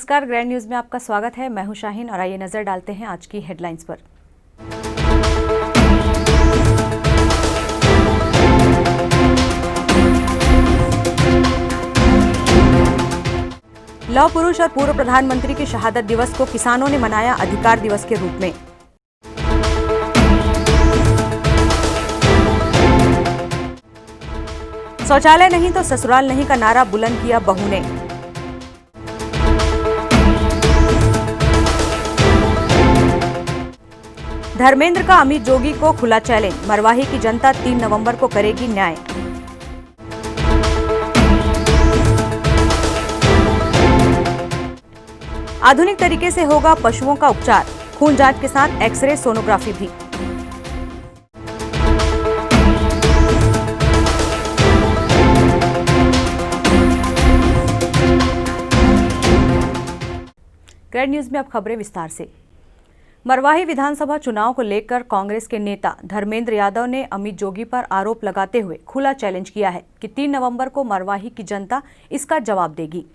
नमस्कार, grand news में आपका स्वागत है। मैं हूं शाहीन और आइए नजर डालते हैं आज की हेडलाइंस पर। लौह पुरुष और पूर्व प्रधानमंत्री की शहादत दिवस को किसानों ने मनाया अधिकार दिवस के रूप में। शौचालय नहीं तो ससुराल नहीं का नारा बुलंद किया बहू ने। धर्मेंद्र का अमित जोगी को खुला चैलेंज, मरवाही की जनता 3 नवंबर को करेगी न्याय। आधुनिक तरीके से होगा पशुओं का उपचार, खून जांच के साथ एक्सरे सोनोग्राफी भी। ग्रैंड न्यूज में अब खबरें विस्तार से। मरवाही विधानसभा चुनाव को लेकर कांग्रेस के नेता धर्मेंद्र यादव ने अमित जोगी पर आरोप लगाते हुए खुला चैलेंज किया है कि 3 नवंबर को मरवाही की जनता इसका जवाब देगी।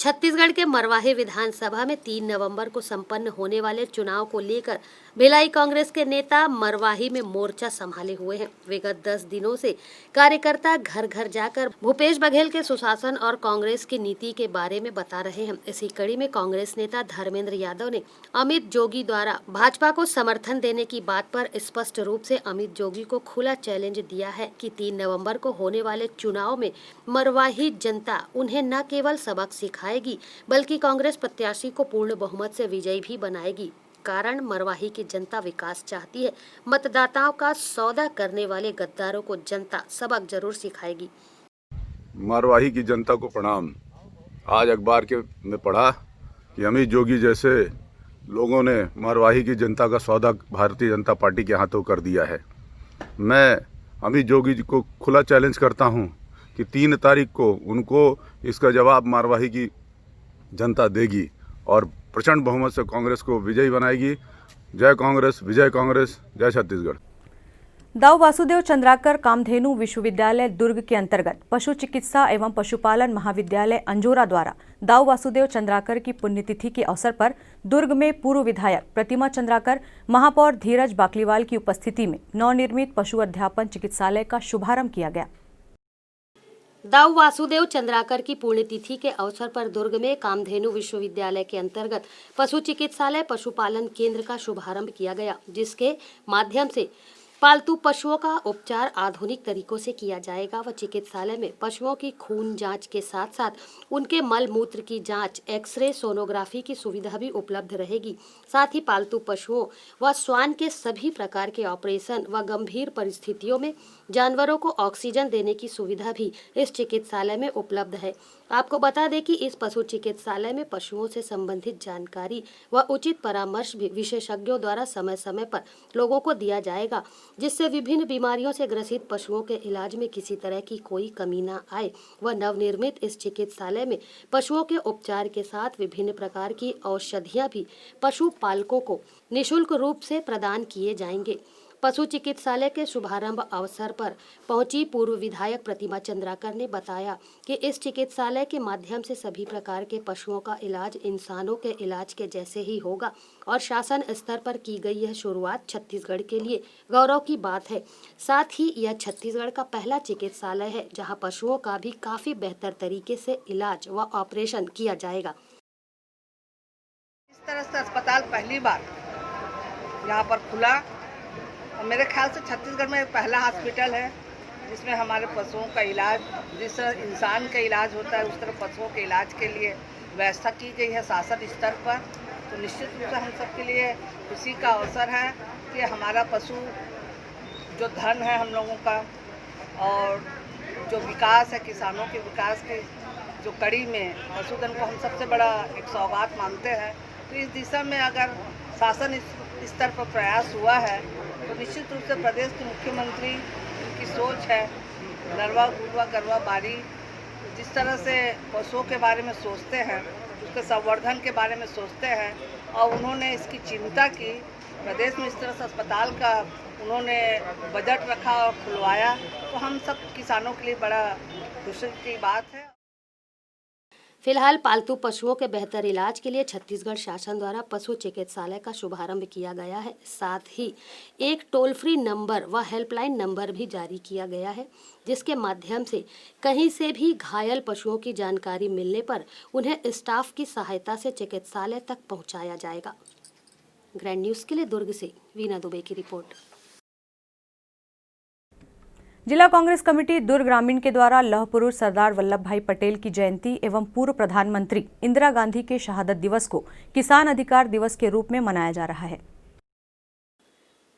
छत्तीसगढ़ के मरवाही विधानसभा में 3 नवंबर को संपन्न होने वाले चुनाव को लेकर भिलाई कांग्रेस के नेता मरवाही में मोर्चा संभाले हुए हैं। विगत 10 दिनों से कार्यकर्ता घर घर जाकर भूपेश बघेल के सुशासन और कांग्रेस की नीति के बारे में बता रहे हैं। इसी कड़ी में कांग्रेस नेता धर्मेंद्र यादव ने अमित जोगी द्वारा भाजपा को समर्थन देने की बात पर स्पष्ट रूप से अमित जोगी को खुला चैलेंज दिया है कि 3 नवंबर को होने वाले चुनाव में मरवाही जनता उन्हें न केवल सबक सिखाएगी बल्कि कांग्रेस प्रत्याशी को पूर्ण बहुमत से विजयी भी बनाएगी। कारण मरवाही की जनता विकास चाहती है। मतदाताओं का सौदा करने वाले गद्दारों को जनता सबक जरूर सिखाएगी। मरवाही की जनता को प्रणाम। आज अखबार के में पढ़ा कि अमित जोगी जैसे लोगों ने मरवाही की जनता का सौदा भारतीय जनता पार्टी के हाथों कर दिया है। मैं अमित जोगी जी को खुला चैलेंज करता हूं कि 3 तारीख को उनको इसका जवाब मरवाही की जनता देगी और प्रचंड बहुमत से कांग्रेस को विजयी बनाएगी। जय कांग्रेस, विजय कांग्रेस, जय छत्तीसगढ़। दाऊ वासुदेव चंद्राकर कामधेनु विश्वविद्यालय दुर्ग के अंतर्गत पशु चिकित्सा एवं पशुपालन महाविद्यालय अंजोरा द्वारा दाऊ वासुदेव चंद्राकर की पुण्यतिथि के अवसर पर दुर्ग में पूर्व विधायक प्रतिमा चंद्राकर, महापौर धीरज बाकलीवाल की उपस्थिति में नवनिर्मित पशु अध्यापन चिकित्सालय का शुभारंभ किया गया। दाऊ वासुदेव चंद्राकर की पुण्यतिथि के अवसर पर दुर्ग में कामधेनु विश्वविद्यालय के अंतर्गत पशु चिकित्सालय पशुपालन केंद्र का शुभारंभ किया गया, जिसके माध्यम से पालतू पशुओं का उपचार आधुनिक तरीकों से किया जाएगा व चिकित्सालय में पशुओं की खून जांच के साथ साथ उनके मल मूत्र की जांच, एक्सरे सोनोग्राफी की सुविधा भी उपलब्ध रहेगी। साथ ही पालतू पशुओं व स्वान के सभी प्रकार के ऑपरेशन व गंभीर परिस्थितियों में जानवरों को ऑक्सीजन देने की सुविधा भी इस चिकित्सालय में उपलब्ध है। आपको बता दें कि इस पशु चिकित्सालय में पशुओं से संबंधित जानकारी व उचित परामर्श भी विशेषज्ञों द्वारा समय समय पर लोगों को दिया जाएगा, जिससे विभिन्न बीमारियों से ग्रसित पशुओं के इलाज में किसी तरह की कोई कमी न आए व नवनिर्मित इस चिकित्सालय में पशुओं के उपचार के साथ विभिन्न प्रकार की औषधियां भी पशु पालकों को निःशुल्क रूप से प्रदान किए जाएंगे। पशु चिकित्सालय के शुभारंभ अवसर पर पहुंची पूर्व विधायक प्रतिमा चंद्राकर ने बताया कि इस चिकित्सालय के माध्यम से सभी प्रकार के पशुओं का इलाज इंसानों के इलाज के जैसे ही होगा और शासन स्तर पर की गई यह शुरुआत छत्तीसगढ़ के लिए गौरव की बात है। साथ ही यह छत्तीसगढ़ का पहला चिकित्सालय है जहां पशुओं का भी काफी बेहतर तरीके से इलाज व ऑपरेशन किया जाएगा। इस तरह से अस्पताल पहली बार यहाँ पर खुला और मेरे ख्याल से छत्तीसगढ़ में पहला हॉस्पिटल है जिसमें हमारे पशुओं का इलाज, जिस तरह इंसान का इलाज होता है उस तरह पशुओं के इलाज के लिए व्यवस्था की गई है शासन स्तर पर। तो निश्चित रूप से हम सब के लिए खुशी का अवसर है कि हमारा पशु जो धन है हम लोगों का और जो विकास है किसानों के विकास के जो कड़ी में पशुधन को हम सबसे बड़ा एक सौगात मानते हैं। तो इस दिशा में अगर शासन स्तर पर प्रयास हुआ है तो निश्चित रूप से प्रदेश के मुख्यमंत्री की सोच है, नरवा गुरवा गरवा बारी, जिस तरह से पशुओं के बारे में सोचते हैं, उसके संवर्धन के बारे में सोचते हैं और उन्होंने इसकी चिंता की। प्रदेश में इस तरह से अस्पताल का उन्होंने बजट रखा और खुलवाया, तो हम सब किसानों के लिए बड़ा खुशी की बात है। फिलहाल पालतू पशुओं के बेहतर इलाज के लिए छत्तीसगढ़ शासन द्वारा पशु चिकित्सालय का शुभारंभ किया गया है। साथ ही एक टोल फ्री नंबर व हेल्पलाइन नंबर भी जारी किया गया है, जिसके माध्यम से कहीं से भी घायल पशुओं की जानकारी मिलने पर उन्हें स्टाफ की सहायता से चिकित्सालय तक पहुंचाया जाएगा। ग्रैंड न्यूज़ के लिए दुर्ग से वीना दुबे की रिपोर्ट। जिला कांग्रेस कमेटी दुर्ग ग्रामीण के द्वारा लौह पुरुष सरदार वल्लभ भाई पटेल की जयंती एवं पूर्व प्रधानमंत्री इंदिरा गांधी के शहादत दिवस को किसान अधिकार दिवस के रूप में मनाया जा रहा है।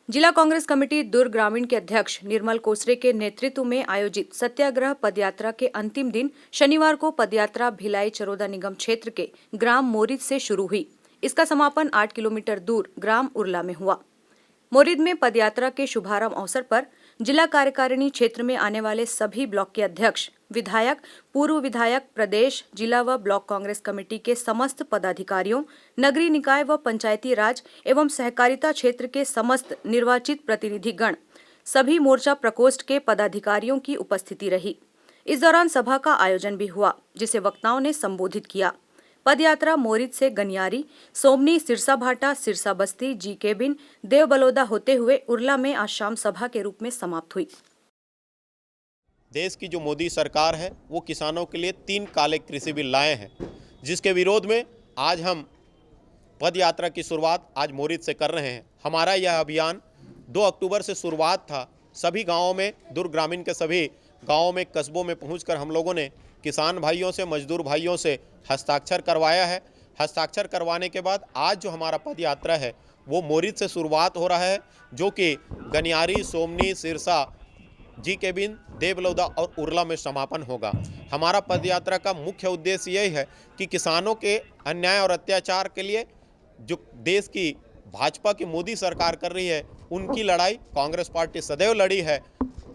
जिला कांग्रेस कमेटी दुर्ग ग्रामीण के अध्यक्ष निर्मल कोसरे के नेतृत्व में आयोजित सत्याग्रह पदयात्रा के अंतिम दिन शनिवार को पदयात्रा भिलाई चरोदा निगम क्षेत्र के ग्राम मोरिद से शुरू हुई। इसका समापन 8 किलोमीटर दूर ग्राम उरला में हुआ। मोरिद में पदयात्रा के शुभारंभ अवसर पर जिला कार्यकारिणी क्षेत्र में आने वाले सभी ब्लॉक के अध्यक्ष, विधायक, पूर्व विधायक, प्रदेश, जिला व ब्लॉक कांग्रेस कमेटी के समस्त पदाधिकारियों, नगरीय निकाय व पंचायती राज एवं सहकारिता क्षेत्र के समस्त निर्वाचित प्रतिनिधिगण, सभी मोर्चा प्रकोष्ठ के पदाधिकारियों की उपस्थिति रही। इस दौरान सभा का आयोजन भी हुआ, जिसे वक्ताओं ने संबोधित किया। पदयात्रा मोरिद से गनियारी, सोमनी, सिरसा भाटा, सिरसा बस्ती, जी केबिन, देव बलौदा होते हुए उरला में आज शाम सभा के रूप में समाप्त हुई। देश की जो मोदी सरकार है वो किसानों के लिए 3 काले कृषि बिल लाए हैं, जिसके विरोध में आज हम पद यात्रा की शुरुआत आज मोरिद से कर रहे हैं। हमारा यह अभियान 2 अक्टूबर से शुरुआत था। सभी गांवों में, दुर्ग ग्रामीण के सभी गांवों में, कस्बों में पहुंचकर हम लोगों ने किसान भाइयों से, मजदूर भाइयों से हस्ताक्षर करवाया है। हस्ताक्षर करवाने के बाद आज जो हमारा पद यात्रा है वो मोरिद से शुरुआत हो रहा है, जो कि गनियारी, सोमनी, सिरसा, जी केबिन, देवलौदा और उरला में समापन होगा। हमारा पद यात्रा का मुख्य उद्देश्य यही है कि किसानों के अन्याय और अत्याचार के लिए जो देश की भाजपा की मोदी सरकार कर रही है, उनकी लड़ाई कांग्रेस पार्टी सदैव लड़ी है।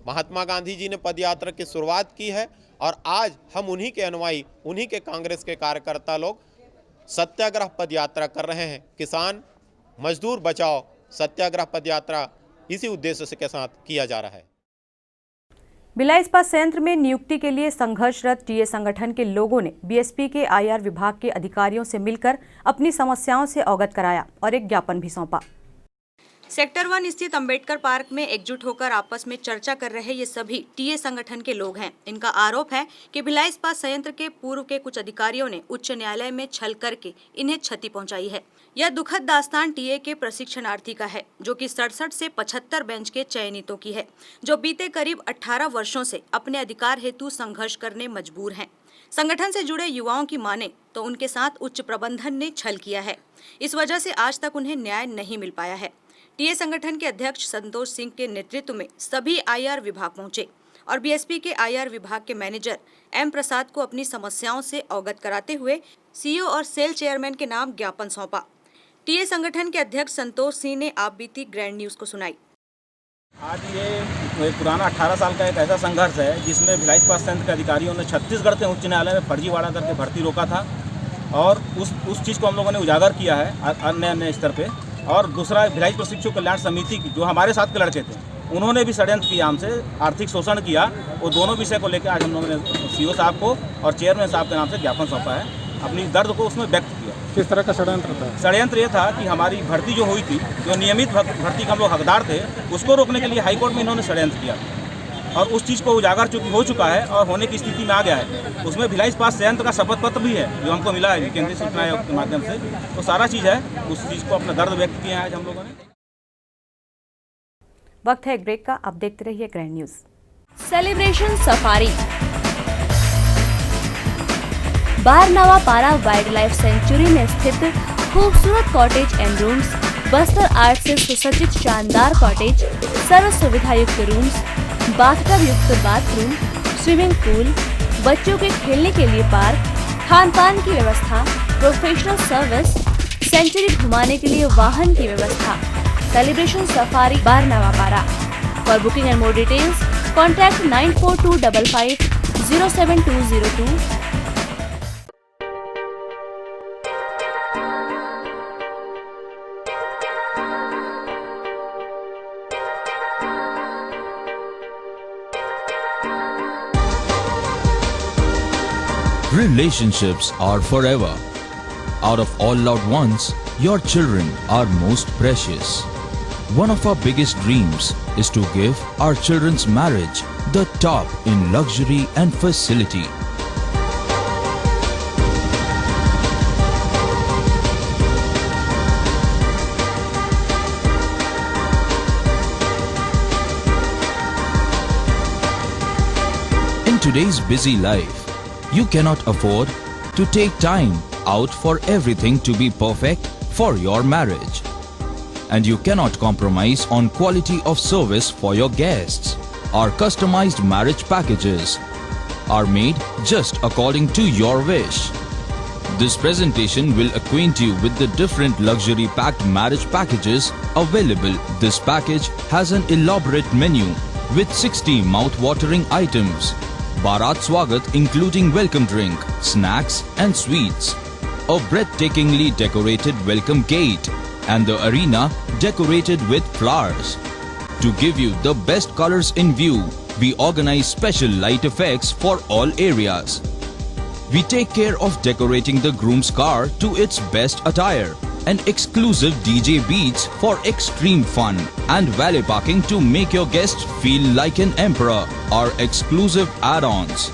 महात्मा गांधी जी ने पद यात्रा की शुरुआत की है और आज हम उन्हीं के अनुयायी, उन्हीं के कांग्रेस के कार्यकर्ता लोग सत्याग्रह पद यात्रा कर रहे हैं। किसान मजदूर बचाओ सत्याग्रह पद यात्रा इसी उद्देश्य से के साथ किया जा रहा है। भिलाई इस्पात संयंत्र में नियुक्ति के लिए संघर्षरत टीए संगठन के लोगों ने बीएसपी के आईआर विभाग के अधिकारियों से मिलकर अपनी समस्याओं से अवगत कराया और एक ज्ञापन भी सौंपा। सेक्टर 1 स्थित अंबेडकर पार्क में एकजुट होकर आपस में चर्चा कर रहे ये सभी टीए संगठन के लोग हैं। इनका आरोप है कि भिलाई इस्पात संयंत्र के पूर्व के कुछ अधिकारियों ने उच्च न्यायालय में छल करके इन्हें क्षति पहुंचाई है। यह दुखद दास्तान टीए के प्रशिक्षणार्थी का है, जो कि 67 से 75 बेंच के चयनितों की है, जो बीते करीब 18 वर्षों से अपने अधिकार हेतु संघर्ष करने मजबूर हैं। संगठन से जुड़े युवाओं की माने तो उनके साथ उच्च प्रबंधन ने छल किया है। इस वजह से आज तक उन्हें न्याय नहीं मिल पाया है। टीए संगठन के अध्यक्ष संतोष सिंह के नेतृत्व में सभी आईआर विभाग पहुंचे और बीएसपी के आईआर विभाग के मैनेजर एम प्रसाद को अपनी समस्याओं से अवगत कराते हुए सीईओ और सेल चेयरमैन के नाम ज्ञापन सौंपा। टीए संगठन के अध्यक्ष संतोष सिंह ने आप बीती ग्रैंड न्यूज को सुनाई। आज ये पुराना 18 साल का एक ऐसा संघर्ष है जिसमें भिलाई इस्पात संयंत्र के अधिकारियों ने छत्तीसगढ़ के उच्च न्यायालय में फर्जीवाड़ा करके भर्ती रोका था और उस चीज़ को हम लोगों ने उजागर किया है अन्य स्तर पे। और दूसरा, भिलाई प्रशिक्षु कल्याण समिति की जो हमारे साथ के लड़के थे, उन्होंने भी षड्यंत्र किया, हमसे आर्थिक शोषण किया। वो दोनों विषय को लेकर आज हम लोगों ने सीईओ साहब को और चेयरमैन साहब के नाम से ज्ञापन सौंपा है, अपनी दर्द को उसमें व्यक्त किया। किस तरह का षड्यंत्र था? षड्यंत्र ये था कि हमारी भर्ती जो हुई थी, जो नियमित भर्ती का हम लोग हकदार थे, उसको रोकने के लिए हाईकोर्ट में इन्होंने षड्यंत्र किया और उस चीज़ को उजागर हो चुका है और होने की स्थिति में आ गया है। उसमें भिलाई इस्पात संयंत्र का शपथ पत्र भी है जो हमको मिला है केंद्रीय सूचना आयोग के माध्यम से। तो सारा चीज़ है, उस चीज़ को अपना दर्द व्यक्त किया है आज हम लोगों ने। वक्त है एक ब्रेक का, आप देखते रहिए ग्रैंड न्यूज। सेलिब्रेशन सफारी बारनावा पारा वाइल्ड लाइफ सेंचुरी में स्थित खूबसूरत cottage and rooms, Bastar art से सुसज्जित शानदार कॉटेज, सर्व सुविधा युक्त रूम्स, बाथटब युक्त बाथरूम, स्विमिंग पूल, बच्चों के खेलने के लिए पार्क, खान पान की व्यवस्था, प्रोफेशनल सर्विस, सेंचुरी घुमाने के लिए वाहन की व्यवस्था। सेलिब्रेशन सफारी बारनावा पारा। For booking and more details contact 9425507202। Relationships are forever. Out of all loved ones, your children are most precious. One of our biggest dreams is to give our children's marriage the top in luxury and facility. In today's busy life, you cannot afford to take time out for everything to be perfect for your marriage. And you cannot compromise on quality of service for your guests. Our customized marriage packages are made just according to your wish. This presentation will acquaint you with the different luxury packed marriage packages available. This package has an elaborate menu with 60 mouth-watering items. Bharat Swagat including welcome drink, snacks and sweets. A breathtakingly decorated welcome gate and the arena decorated with flowers. To give you the best colors in view, we organize special light effects for all areas. We take care of decorating the groom's car to its best attire and exclusive DJ beats for extreme fun and valet parking to make your guests feel like an emperor. Our exclusive add-ons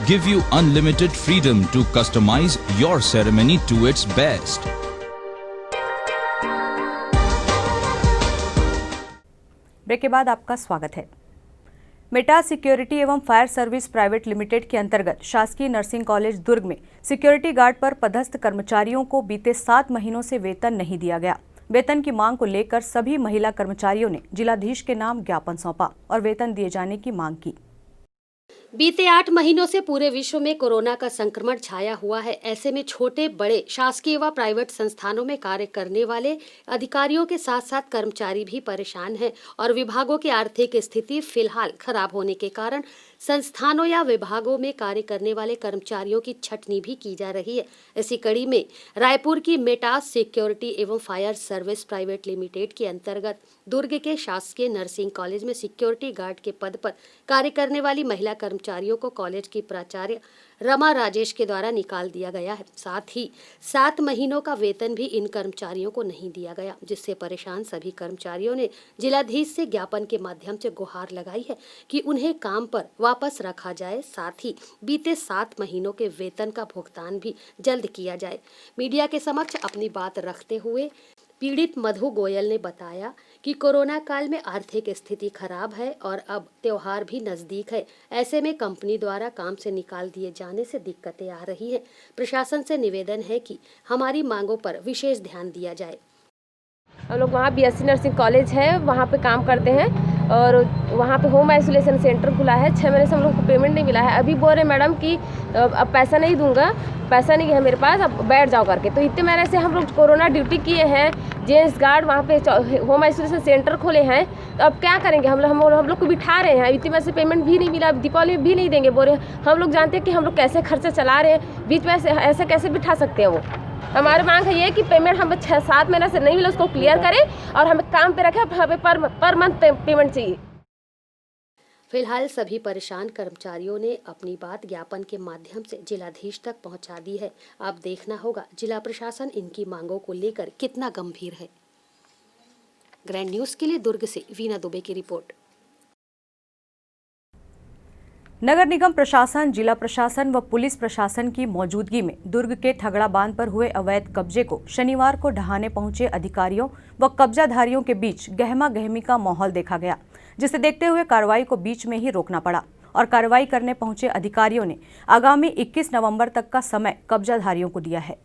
give you unlimited freedom to customize your ceremony to its best. Break के बाद आपका स्वागत है। Meta security एवं fire service private limited के अंतर्गत शासकीय nursing college दुर्ग में सिक्योरिटी गार्ड पर पदस्थ कर्मचारियों को बीते 7 महीनों से वेतन नहीं दिया गया। वेतन की मांग को लेकर सभी महिला कर्मचारियों ने जिलाधीश के नाम ज्ञापन सौंपा और वेतन दिए जाने की मांग की। बीते 8 महीनों से पूरे विश्व में कोरोना का संक्रमण छाया हुआ है। ऐसे में छोटे बड़े शासकीय व प्राइवेट संस्थानों में कार्य करने वाले अधिकारियों के साथ साथ कर्मचारी भी परेशान हैं और विभागों की आर्थिक स्थिति फिलहाल खराब होने के कारण संस्थानों या विभागों में कार्य करने वाले कर्मचारियों की छटनी भी की जा रही है। इसी कड़ी में रायपुर की मेटा सिक्योरिटी एवं फायर सर्विस प्राइवेट लिमिटेड के अंतर्गत दुर्ग के शासकीय नर्सिंग कॉलेज में सिक्योरिटी गार्ड के पद पर कार्य करने वाली महिला कर्मचारियों को कॉलेज की प्राचार्य रमा राजेश के द्वारा निकाल दिया गया है। साथ ही 7 महीनों का वेतन भी इन कर्मचारियों को नहीं दिया गया, जिससे परेशान सभी कर्मचारियों ने जिलाधीश से ज्ञापन के माध्यम से गुहार लगाई है कि उन्हें काम पर वापस रखा जाए, साथ ही बीते 7 महीनों के वेतन का भुगतान भी जल्द किया जाए। मीडिया के समक्ष अपनी बात रखते हुए पीड़ित मधु गोयल ने बताया कि कोरोना काल में आर्थिक स्थिति खराब है और अब त्योहार भी नजदीक है। ऐसे में कंपनी द्वारा काम से निकाल दिए जाने से दिक्कतें आ रही हैं। प्रशासन से निवेदन है कि हमारी मांगों पर विशेष ध्यान दिया जाए। हम लोग वहाँ बीएससी नर्सिंग कॉलेज है, वहाँ पे काम करते हैं और वहाँ पे होम आइसोलेशन सेंटर खुला है। 6 महीने से हम लोग को पेमेंट नहीं मिला है। अभी बोल रहे मैडम कि अब पैसा नहीं दूंगा, पैसा नहीं है मेरे पास, अब बैठ जाओ करके। तो इतने महीने से हम लोग कोरोना ड्यूटी किए हैं, जेंट्स गार्ड वहाँ पे होम आइसोलेशन सेंटर खोले हैं, तो अब क्या करेंगे? हम लोग को बिठा रहे हैं। इतने महीने से पेमेंट भी नहीं मिला, अब दीपावली भी नहीं देंगे बोल रहे। हम लोग जानते हैं कि हम लोग कैसे खर्चा चला रहे हैं, बीच में ऐसे कैसे बिठा सकते हैं वो। हमारी मांग है ये कि पेमेंट हमें 6-7 महीने से नहीं मिला, उसको क्लियर करें और हमें काम पे रखें। हमें पर मंथ पेमेंट चाहिए। फिलहाल सभी परेशान कर्मचारियों ने अपनी बात ज्ञापन के माध्यम से जिलाधीश तक पहुंचा दी है। अब देखना होगा जिला प्रशासन इनकी मांगों को लेकर कितना गंभीर है। ग्रैंड न्यूज के लिए दुर्ग से वीना दुबे की रिपोर्ट। नगर निगम प्रशासन, जिला प्रशासन व पुलिस प्रशासन की मौजूदगी में दुर्ग के ठगड़ा बांध पर हुए अवैध कब्जे को शनिवार को ढहाने पहुंचे अधिकारियों व कब्जाधारियों के बीच गहमा गहमी का माहौल देखा गया, जिसे देखते हुए कार्रवाई को बीच में ही रोकना पड़ा और कार्रवाई करने पहुंचे अधिकारियों ने आगामी 21 नवंबर तक का समय कब्जाधारियों को दिया है।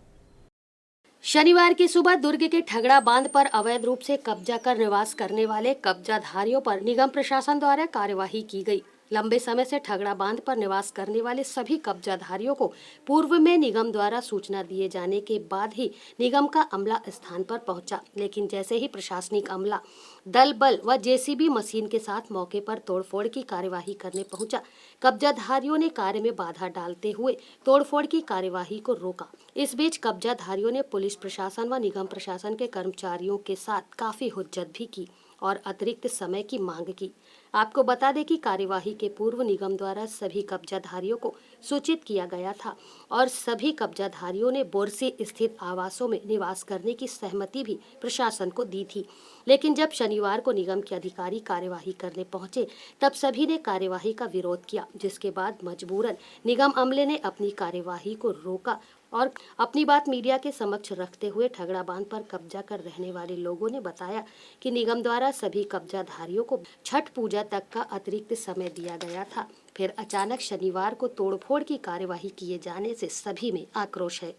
शनिवार की सुबह दुर्ग के ठगड़ा बांध पर अवैध रूप से कब्जा कर निवास करने वाले कब्जाधारियों पर निगम प्रशासन द्वारा कार्यवाही की गई। लंबे समय से ठगड़ा बांध पर निवास करने वाले सभी कब्जाधारियों को पूर्व में निगम द्वारा सूचना दिए जाने के बाद ही निगम का अमला स्थान पर पहुंचा, लेकिन जैसे ही प्रशासनिक अमला दल बल व जेसीबी मशीन के साथ मौके पर तोड़फोड़ की कार्यवाही करने पहुंचा, कब्जाधारियों ने कार्य में बाधा डालते हुए तोड़फोड़ की कार्यवाही को रोका। इस बीच कब्जाधारियों ने पुलिस प्रशासन व निगम प्रशासन के कर्मचारियों के साथ काफी हुज्जत भी की और अतिरिक्त समय की मांग की। आपको बता दें कि कार्यवाही के पूर्व निगम द्वारा सभी कब्जाधारियों को सूचित किया गया था और सभी कब्जाधारियों ने बोरसी स्थित आवासों में निवास करने की सहमति भी प्रशासन को दी थी। लेकिन जब शनिवार को निगम के अधिकारी कार्यवाही करने पहुंचे तब सभी ने कार्यवाही का विरोध किया, जिसके बाद मजबूरन निगम अमले ने अपनी कार्यवाही को रोका और अपनी बात मीडिया के समक्ष रखते हुए ठगड़ा बांध पर कब्जा कर रहने वाले लोगों ने बताया कि निगम द्वारा सभी कब्जाधारियों को छठ पूजा तक का अतिरिक्त समय दिया गया था। फिर अचानक शनिवार को तोड़फोड़ की कार्यवाही किए जाने से सभी में आक्रोश है।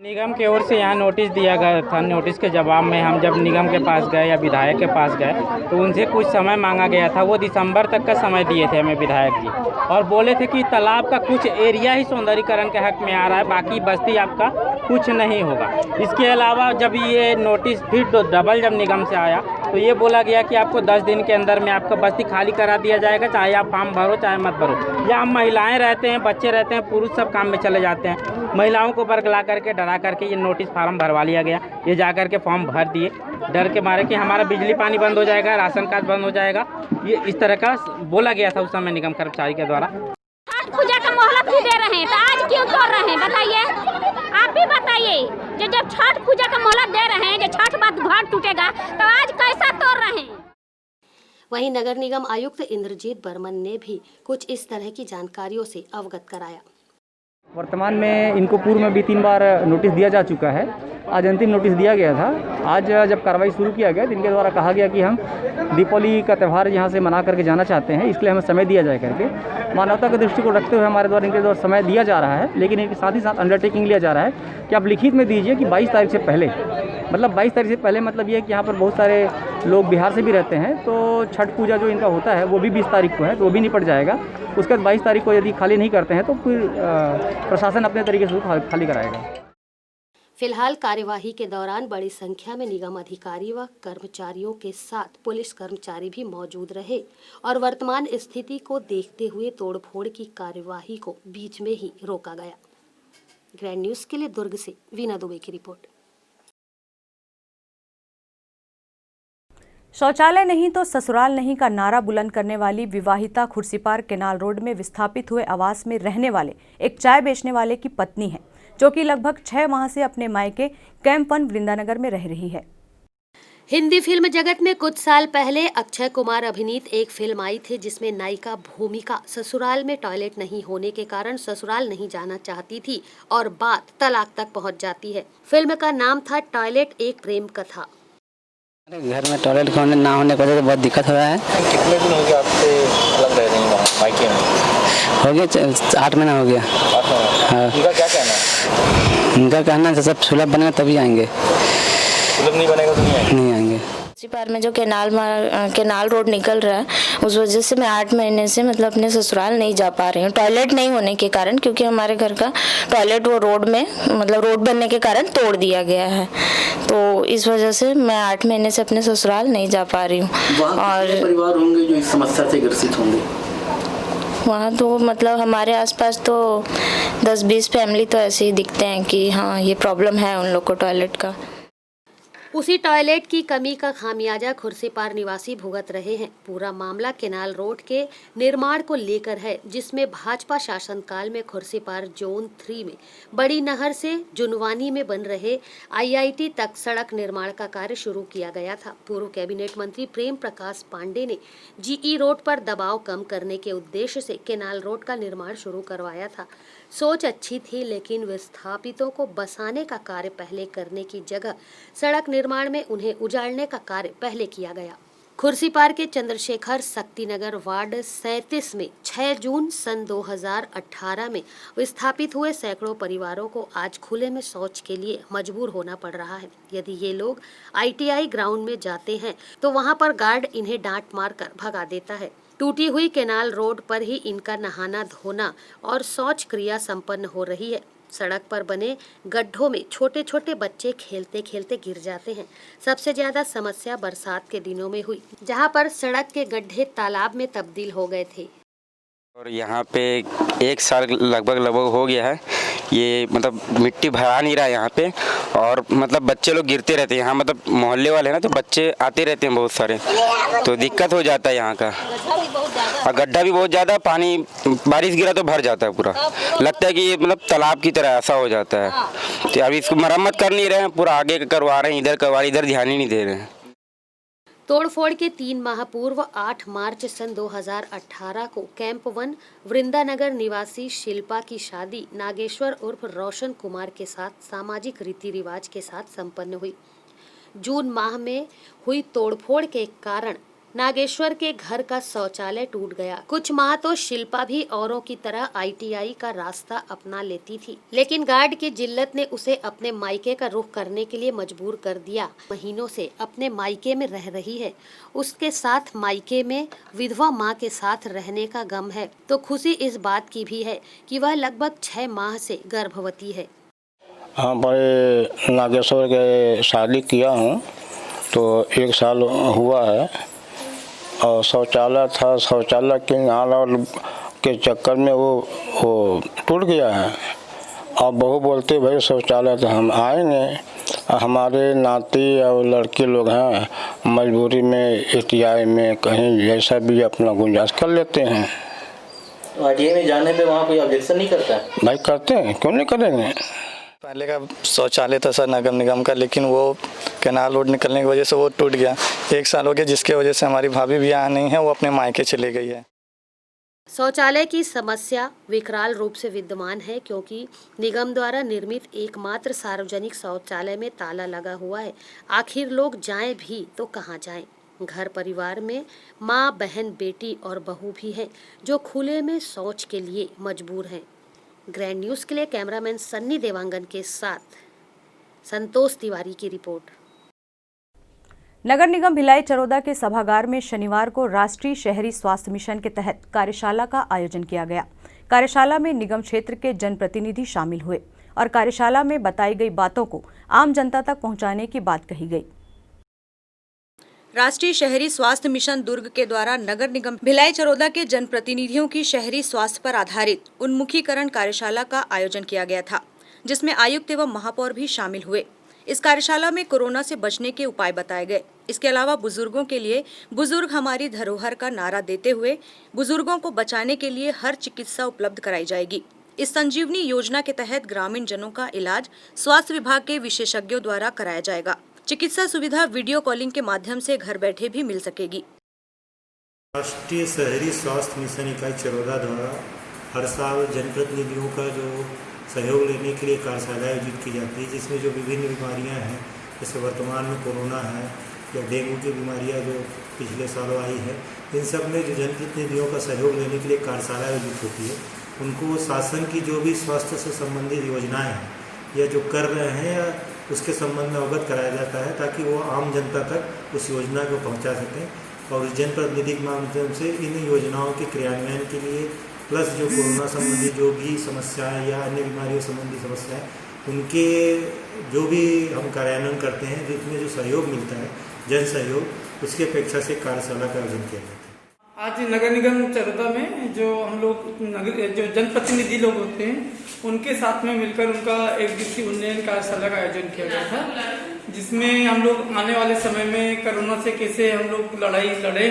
निगम की ओर से यहाँ नोटिस दिया गया था। नोटिस के जवाब में हम जब निगम के पास गए या विधायक के पास गए तो उनसे कुछ समय मांगा गया था। वो दिसंबर तक का समय दिए थे हमें विधायक जी, और बोले थे कि तालाब का कुछ एरिया ही सौंदर्यीकरण के हक में आ रहा है, बाकी बस्ती आपका कुछ नहीं होगा। इसके अलावा जब ये नोटिस फिर डबल जब निगम से आया तो ये बोला गया कि आपको 10 दिन के अंदर में आपका बस्ती खाली करा दिया जाएगा, चाहे आप फॉर्म भरो चाहे मत भरो। यहाँ महिलाएँ रहते हैं, बच्चे रहते हैं, पुरुष सब काम में चले जाते हैं। महिलाओं को बरगला करके डरा करके ये नोटिस फार्म भरवा लिया गया। ये जा कर के फॉर्म भर दिए डर के मारे कि हमारा बिजली पानी बंद हो जाएगा, राशन कार्ड बंद हो जाएगा। ये इस तरह का बोला गया था उस समय निगम कर्मचारी के द्वारा। छठ पूजा का मोहलत भी दे रहे हैं तो आज क्यों तोड़ रहे हैं बताइए? आप भी बताइए। जब छठ पूजा का मोहलत दे रहे हैं, जब छठ बाद घर टूटेगा तो आज कैसा तोड़ रहे हैं? वहीं नगर निगम आयुक्त इंद्रजीत बर्मन ने भी कुछ इस तरह की जानकारियों से अवगत कराया। वर्तमान में इनको पूर्व में भी 3 बार नोटिस दिया जा चुका है। आज अंतिम नोटिस दिया गया था। आज जब कार्रवाई शुरू किया गया तो इनके द्वारा कहा गया कि हम दीपावली का त्यौहार यहाँ से मना करके जाना चाहते हैं, इसके लिए हमें समय दिया जाए करके। मानवता के दृष्टि को रखते हुए हमारे द्वारा इनके द्वारा समय दिया जा रहा है, लेकिन इनके साथ ही साथ अंडरटेकिंग लिया जा रहा है कि आप लिखित में दीजिए कि 22 तारीख से पहले, मतलब 22 तारीख से पहले मतलब ये है कि यहाँ पर बहुत सारे लोग बिहार से भी रहते हैं, तो छठ पूजा जो इनका होता है वो भी 20 तारीख को है, तो वो भी निपट जाएगा। उसके बाद 22 तारीख को यदि खाली नहीं करते हैं तो फिर प्रशासन अपने तरीके से खाली कराएगा। फिलहाल कार्यवाही के दौरान बड़ी संख्या में निगम अधिकारी व कर्मचारियों के साथ पुलिस कर्मचारी भी मौजूद रहे और वर्तमान स्थिति को देखते हुए तोड़फोड़ की कार्यवाही को बीच में ही रोका गया। ग्रैंड न्यूज़ के लिए दुर्ग से वीना दुबे की रिपोर्ट। शौचालय नहीं तो ससुराल नहीं का नारा बुलंद करने वाली विवाहिता खुर्सीपार केनाल रोड में विस्थापित हुए आवास में रहने वाले एक चाय बेचने वाले की पत्नी है, जो कि लगभग 6 माह से अपने मायके कैंप 1 वृंदानगर में रह रही है। हिंदी फिल्म जगत में कुछ साल पहले अक्षय कुमार अभिनीत एक फिल्म आई थी जिसमें नायिका भूमिका ससुराल में टॉयलेट नहीं होने के कारण ससुराल नहीं जाना चाहती थी और बात तलाक तक पहुंच जाती है। फिल्म का नाम था टॉयलेट एक प्रेम कथा। घर में टॉयलेट ना होने की वजह से बहुत दिक्कत हो रहा है। कितने दिन हो गए आपसे अलग रह रही हैं मायके में? हो गया 8 महीना हो गया। हाँ। उनका क्या कहना है? उनका कहना है सब सुलभ बनेगा तभी आएंगे, सुलभ नहीं बनेगा तो नहीं आएंगे। पार में जो केनाल रोड निकल रहा है उस वजह से मैं 8 महीने से मतलब अपने ससुराल नहीं जा पा रही हूँ, टॉयलेट नहीं होने के कारण, क्योंकि हमारे घर का टॉयलेट वो रोड में मतलब रोड बनने के कारण तोड़ दिया गया है। तो इस वजह से मैं 8 महीने से अपने ससुराल नहीं जा पा रही हूँ। और परिवार होंगे जो इस समस्या से ग्रसित होंगे वहाँ तो मतलब हमारे आसपास तो 10-20 फैमिली तो ऐसे ही दिखते हैं कि हाँ ये प्रॉब्लम है उन लोग को टॉयलेट का। उसी टॉयलेट की कमी का खामियाजा खुर्सीपार निवासी भुगत रहे हैं। पूरा मामला केनाल रोड के निर्माण को लेकर है, जिसमें भाजपा शासनकाल में खुर्सीपार जोन 3 में बड़ी नहर से जुनवानी में बन रहे IIT तक सड़क निर्माण का कार्य शुरू किया गया था। पूर्व कैबिनेट मंत्री प्रेम प्रकाश पांडे ने GE रोड पर दबाव कम करने के उद्देश्य से केनाल रोड का निर्माण शुरू करवाया था। सोच अच्छी थी, लेकिन विस्थापितों को बसाने का कार्य पहले करने की जगह सड़क निर्माण में उन्हें उजाड़ने का कार्य पहले किया गया। खुर्सीपार के चंद्रशेखर शक्तिनगर वार्ड 37 में 6 जून सन 2018 में विस्थापित हुए सैकड़ों परिवारों को आज खुले में शौच के लिए मजबूर होना पड़ रहा है। यदि ये लोग ITI ग्राउंड में जाते हैं तो वहां पर गार्ड इन्हें डांट मारकर भगा देता है। टूटी हुई केनाल रोड पर ही इनका नहाना धोना और शौच क्रिया संपन्न हो रही है। सड़क पर बने गड्ढों में छोटे छोटे बच्चे खेलते खेलते गिर जाते हैं। सबसे ज्यादा समस्या बरसात के दिनों में हुई, जहां पर सड़क के गड्ढे तालाब में तब्दील हो गए थे। और यहाँ पे 1 साल लगभग हो गया है ये मतलब मिट्टी भरा नहीं रहा है यहाँ पे, और मतलब बच्चे लोग गिरते रहते हैं यहाँ, मतलब मोहल्ले वाले हैं ना, तो बच्चे आते रहते हैं बहुत सारे, तो दिक्कत हो जाता है यहाँ का। और गड्ढा भी बहुत ज़्यादा, पानी बारिश गिरा तो भर जाता है पूरा, लगता है कि ये मतलब तालाब की तरह ऐसा हो जाता है। तो अभी इसको मरम्मत कर नहीं रहे हैं, पूरा आगे करवा रहे हैं, इधर करवा रहे हैं, इधर ध्यान ही नहीं दे रहे हैं। तोड़फोड़ के 3 माह पूर्व 8 मार्च सन 2018 को कैंप 1 वृंदानगर निवासी शिल्पा की शादी नागेश्वर उर्फ रोशन कुमार के साथ सामाजिक रीति रिवाज के साथ संपन्न हुई। जून माह में हुई तोड़फोड़ के कारण नागेश्वर के घर का शौचालय टूट गया। कुछ माह तो शिल्पा भी औरों की तरह ITI का रास्ता अपना लेती थी, लेकिन गार्ड की जिल्लत ने उसे अपने मायके का रुख करने के लिए मजबूर कर दिया। महीनों से अपने मायके में रह रही है। उसके साथ मायके में विधवा माँ के साथ रहने का गम है, तो खुशी इस बात की भी है कि वह लगभग 6 माह से गर्भवती है। हाँ, बड़े नागेश्वर के शादी किया हूँ तो 1 साल हुआ है, और शौचालय था, शौचालय के नाल के चक्कर में वो टूट गया है। और बहू बोलते भाई शौचालय तो हम आएंगे, हमारे नाती और लड़के लोग हैं, मजबूरी में ITI में कहीं जैसा भी अपना गुंजाइश कर लेते हैं। ITI में जाने पे वहाँ कोई ऑब्जेक्शन नहीं करता? भाई करते हैं, क्यों नहीं करेंगे। पहले का शौचालय था सर नगर निगम का, लेकिन वो कैनाल रोड निकलने की वजह से वो टूट गया। 1 साल हो गया, जिसके वजह से हमारी भाभी भी यहाँ नहीं है, वो अपने मायके चले गई है। शौचालय की समस्या विकराल रूप से विद्यमान है, क्योंकि निगम द्वारा निर्मित एकमात्र सार्वजनिक शौचालय में ताला लगा हुआ है। आखिर लोग जाएं भी तो कहां जाएं? घर परिवार में माँ, बहन, बेटी और बहू भी हैं जो खुले में शौच के लिए मजबूर हैं। ग्रैंड न्यूज़ के लिए कैमरामैन सन्नी देवांगन के साथ संतोष तिवारी की रिपोर्ट। नगर निगम भिलाई चरोदा के सभागार में शनिवार को राष्ट्रीय शहरी स्वास्थ्य मिशन के तहत कार्यशाला का आयोजन किया गया। कार्यशाला में निगम क्षेत्र के जनप्रतिनिधि शामिल हुए और कार्यशाला में बताई गई बातों को आम जनता तक पहुंचाने की बात कही गई। राष्ट्रीय शहरी स्वास्थ्य मिशन दुर्ग के द्वारा नगर निगम भिलाई चरोदा के जनप्रतिनिधियों की शहरी स्वास्थ्य पर आधारित उन्मुखीकरण कार्यशाला का आयोजन किया गया था, जिसमें आयुक्त एवं महापौर भी शामिल हुए। इस कार्यशाला में कोरोना से बचने के उपाय बताए गए। इसके अलावा बुजुर्गों के लिए बुजुर्ग हमारी धरोहर का नारा देते हुए बुजुर्गों को बचाने के लिए हर चिकित्सा उपलब्ध कराई जाएगी। इस संजीवनी योजना के तहत ग्रामीण जनों का इलाज स्वास्थ्य विभाग के विशेषज्ञों द्वारा कराया जाएगा। चिकित्सा सुविधा वीडियो कॉलिंग के माध्यम से घर बैठे भी मिल सकेगी। राष्ट्रीय शहरी स्वास्थ्य मिशन इकाई चरोदा द्वारा हर साल जनप्रतिनिधियों का जो सहयोग लेने के लिए कार्यशाला आयोजित की जाती है, जिसमें जो विभिन्न बीमारियां हैं, जैसे वर्तमान में कोरोना है या डेंगू की बीमारियां जो पिछले सालों आई है, इन सब में जो जनप्रतिनिधियों का सहयोग लेने के लिए कार्यशाला आयोजित होती है, उनको शासन की जो भी स्वास्थ्य से संबंधित योजनाएं हैं या जो कर रहे हैं या उसके संबंध में अवगत कराया जाता है, ताकि वो आम जनता तक उस योजना को पहुंचा सकें और जनप्रतिनिधि के माध्यम से इन योजनाओं के क्रियान्वयन के लिए प्लस जो कोरोना संबंधी जो भी समस्याएं या अन्य बीमारियों संबंधी समस्याएं, उनके जो भी हम कार्यान्वयन करते हैं, जिसमें जो सहयोग मिलता है, जन सहयोग, उसकी अपेक्षा से कार्यशाला का आयोजन किया जाता है। आज नगर निगम चरोदा में जो हम लोग जो जनप्रतिनिधि लोग होते हैं, उनके साथ में मिलकर उनका एक दिवसीय उन्नयन कार्यशाला का आयोजन किया गया था, जिसमें हम लोग आने वाले समय में कोरोना से कैसे हम लोग लड़ाई लड़े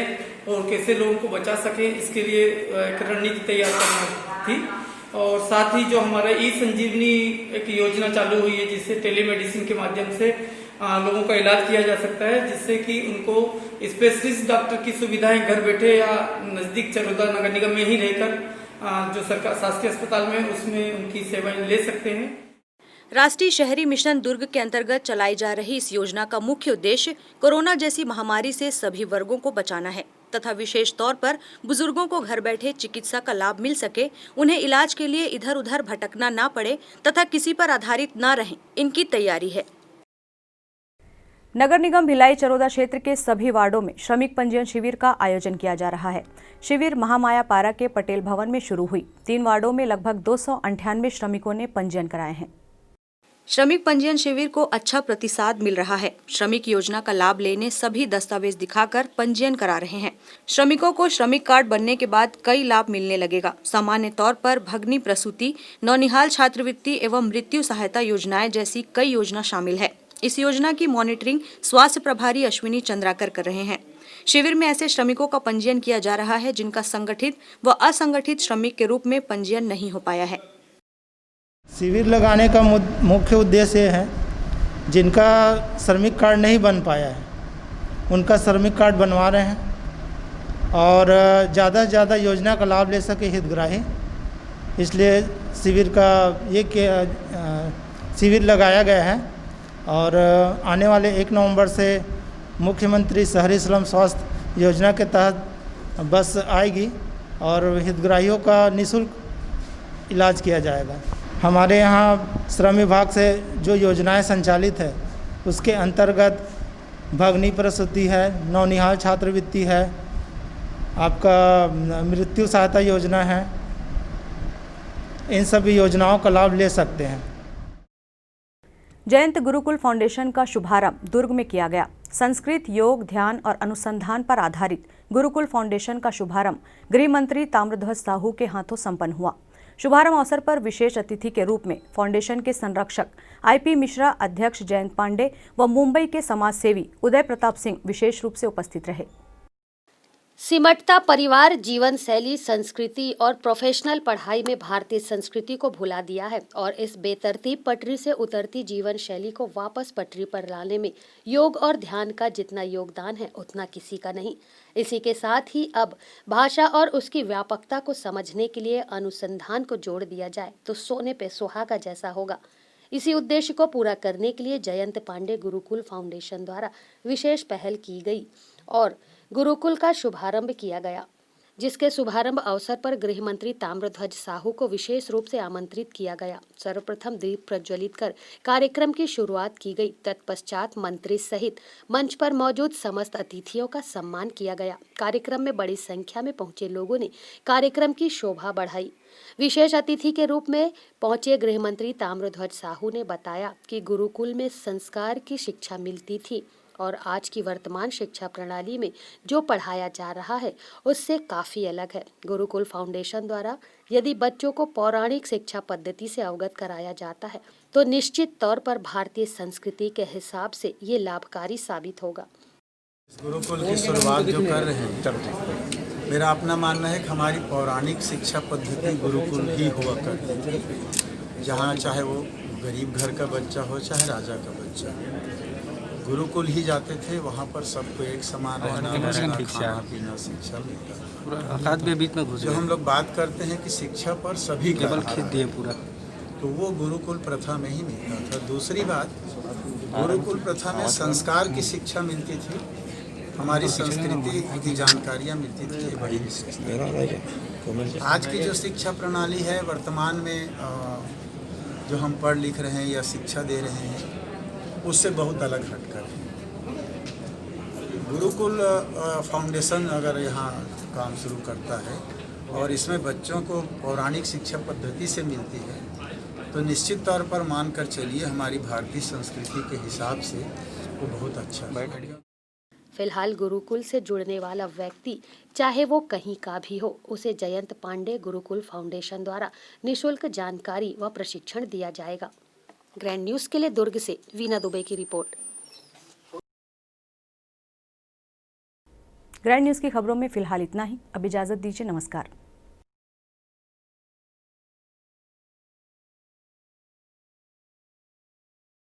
और कैसे लोगों को बचा सके, इसके लिए एक रणनीति तैयार करना थी। और साथ ही जो हमारा ई-संजीवनी एक योजना चालू हुई है, जिससे टेलीमेडिसिन के माध्यम से लोगों का इलाज किया जा सकता है, जिससे कि उनको स्पेशलिस्ट डॉक्टर की सुविधाएं घर बैठे या नजदीक चरोदा नगर निगम में ही रहकर जो सरकार शासकीय अस्पताल में उसमें उनकी सेवाएं ले सकते हैं। राष्ट्रीय शहरी मिशन दुर्ग के अंतर्गत चलाई जा रही इस योजना का मुख्य उद्देश्य कोरोना जैसी महामारी से सभी वर्गों को बचाना है तथा विशेष तौर पर बुजुर्गों को घर बैठे चिकित्सा का लाभ मिल सके, उन्हें इलाज के लिए इधर उधर भटकना ना पड़े तथा किसी पर आधारित न रहें, इनकी तैयारी है। नगर निगम भिलाई चरोदा क्षेत्र के सभी वार्डों में श्रमिक पंजीयन शिविर का आयोजन किया जा रहा है। शिविर महामाया पारा के पटेल भवन में शुरू हुई। 3 वार्डों में लगभग 298 श्रमिकों ने पंजीयन कराए हैं। श्रमिक पंजीयन शिविर को अच्छा प्रतिसाद मिल रहा है। श्रमिक योजना का लाभ लेने सभी दस्तावेज दिखाकर पंजीयन करा रहे हैं। श्रमिकों को श्रमिक कार्ड बनने के बाद कई लाभ मिलने लगेगा। सामान्य तौर पर भगनी प्रसूति, नौनिहाल छात्रवृत्ति एवं मृत्यु सहायता योजनाएं जैसी कई योजना शामिल है। इस योजना की मॉनिटरिंग स्वास्थ्य प्रभारी अश्विनी चंद्राकर कर रहे हैं। शिविर में ऐसे श्रमिकों का पंजीयन किया जा रहा है जिनका संगठित व असंगठित श्रमिक के रूप में पंजीयन नहीं हो पाया है। शिविर लगाने का मुख्य उद्देश्य है जिनका श्रमिक कार्ड नहीं बन पाया है उनका श्रमिक कार्ड बनवा रहे हैं और ज़्यादा से ज़्यादा योजना का लाभ ले सके हितग्राही, इसलिए शिविर लगाया गया है। और आने वाले 1 नवंबर से मुख्यमंत्री शहरी श्रम स्वास्थ्य योजना के तहत बस आएगी और हितग्राहियों का निःशुल्क इलाज किया जाएगा। हमारे यहाँ श्रम विभाग से जो योजनाएं संचालित है उसके अंतर्गत भगनी प्रसूति है, नौनिहाल छात्रवृत्ति है, आपका मृत्यु सहायता योजना है, इन सभी योजनाओं का लाभ ले सकते हैं। जयंत गुरुकुल फाउंडेशन का शुभारंभ दुर्ग में किया गया। संस्कृत, योग, ध्यान और अनुसंधान पर आधारित गुरुकुल फाउंडेशन का शुभारंभ गृह मंत्री ताम्रध्वज साहू के हाथों संपन्न हुआ। शुभारंभ अवसर पर विशेष अतिथि के रूप में फाउंडेशन के संरक्षक IP मिश्रा, अध्यक्ष जयंत पांडे व मुंबई के समाजसेवी उदय प्रताप सिंह विशेष रूप से उपस्थित रहे। सिमटता परिवार जीवन शैली, संस्कृति और प्रोफेशनल पढ़ाई में भारतीय संस्कृति को भुला दिया है और इस बेतरतीब पटरी से उतरती जीवन शैली को वापस पटरी पर लाने में योग और ध्यान का जितना योगदान है उतना किसी का नहीं। इसी के साथ ही अब भाषा और उसकी व्यापकता को समझने के लिए अनुसंधान को जोड़ दिया जाए तो सोने पे सुहागा जैसा होगा। इसी उद्देश्य को पूरा करने के लिए जयंत पांडे गुरुकुल फाउंडेशन द्वारा विशेष पहल की गई और गुरुकुल का शुभारंभ किया गया, जिसके शुभारंभ अवसर पर गृह मंत्री ताम्रध्वज साहू को विशेष रूप से आमंत्रित किया गया। सर्वप्रथम दीप प्रज्वलित कर कार्यक्रम की शुरुआत की गई। तत्पश्चात मंत्री सहित मंच पर मौजूद समस्त अतिथियों का सम्मान किया गया। कार्यक्रम में बड़ी संख्या में पहुंचे लोगों ने कार्यक्रम की शोभा बढ़ाई। विशेष अतिथि के रूप में पहुंचे गृह मंत्री ताम्रध्वज साहू ने बताया कि गुरुकुल में संस्कार की शिक्षा मिलती थी और आज की वर्तमान शिक्षा प्रणाली में जो पढ़ाया जा रहा है उससे काफ़ी अलग है। गुरुकुल फाउंडेशन द्वारा यदि बच्चों को पौराणिक शिक्षा पद्धति से अवगत कराया जाता है तो निश्चित तौर पर भारतीय संस्कृति के हिसाब से ये लाभकारी साबित होगा। गुरुकुल की शुरुआत जो कर रहे हैं, मेरा अपना मानना है कि हमारी पौराणिक शिक्षा पद्धति गुरुकुल ही हुआ करती थी। जहाँ चाहे वो गरीब घर का बच्चा हो चाहे राजा का बच्चा, गुरुकुल ही जाते थे। वहाँ पर सबको एक समान रहना, खाना पीना, शिक्षा मिलता। जो हम लोग बात करते हैं कि शिक्षा पर सभी का पूरा, तो वो गुरुकुल प्रथा में ही मिलता था। दूसरी बात, गुरुकुल प्रथा में संस्कार की शिक्षा मिलती थी, हमारी संस्कृति की जानकारियाँ मिलती थी। बड़ी विशेषता आज की जो शिक्षा प्रणाली है वर्तमान में जो हम पढ़ लिख रहे हैं या शिक्षा दे रहे हैं उससे बहुत अलग हटकर है। गुरुकुल फाउंडेशन अगर यहाँ काम शुरू करता है और इसमें बच्चों को पौराणिक शिक्षा पद्धति से मिलती है तो निश्चित तौर पर मान कर चलिए हमारी भारतीय संस्कृति के हिसाब से वो बहुत अच्छा है। फिलहाल गुरुकुल से जुड़ने वाला व्यक्ति चाहे वो कहीं का भी हो, उसे जयंत पांडे गुरुकुल फाउंडेशन द्वारा निःशुल्क जानकारी व प्रशिक्षण दिया जाएगा। ग्रैंड न्यूज़ के लिए दुर्ग से वीना दुबे की रिपोर्ट। ग्रैंड न्यूज़ की खबरों में फिलहाल इतना ही। अब इजाजत दीजिए। नमस्कार।